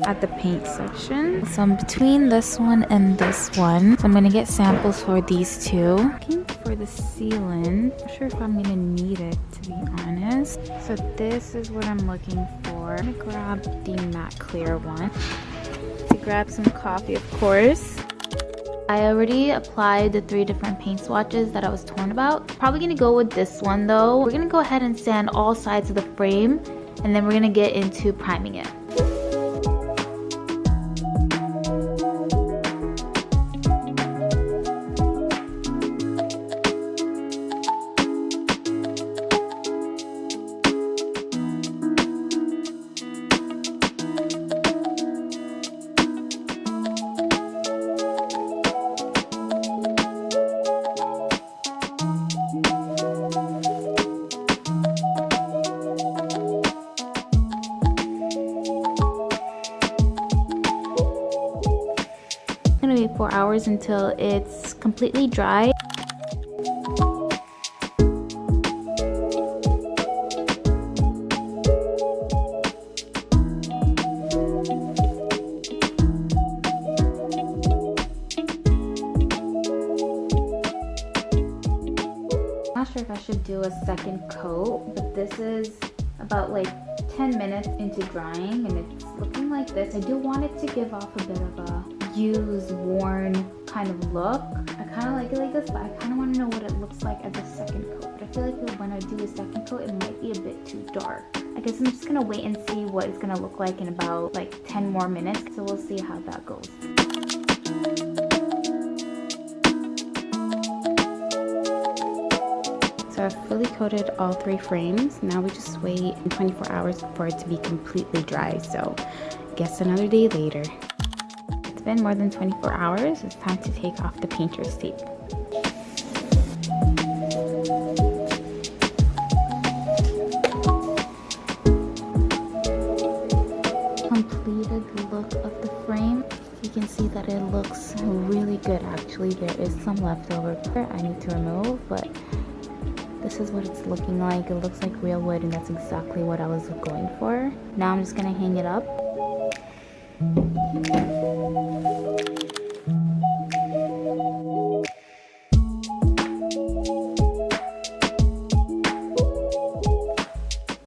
at the paint section. So I'm between this one and this one. So I'm gonna get samples for these two. Looking for the sealant. Not sure if I'm gonna need it, to be honest. So this is what I'm looking for. I'm gonna grab the matte clear one. To grab some coffee, of course. I already applied the 3 different paint swatches that I was torn about. Probably gonna go with this one though. We're gonna go ahead and sand all sides of the frame, and then we're gonna get into priming it. Gonna wait 4 hours until it's completely dry. Not sure if I should do a second coat, but this is about like 10 minutes into drying and it's looking like this. I do want it to give off a bit of a used, worn kind of look. I kind of like it like this, but I kind of want to know what it looks like as a second coat. But I feel like when I do a second coat, it might be a bit too dark. I guess I'm just gonna wait and see what it's gonna look like in about like 10 more minutes. So we'll see how that goes. So I've fully coated all 3 frames. Now we just wait 24 hours for it to be completely dry. So I guess another day later. It's been more than 24 hours. It's time to take off the painter's tape. Completed look of the frame. You can see that it looks really good actually. There is some leftover I need to remove, but this is what it's looking like. It looks like real wood and that's exactly what I was going for. Now I'm just gonna hang it up.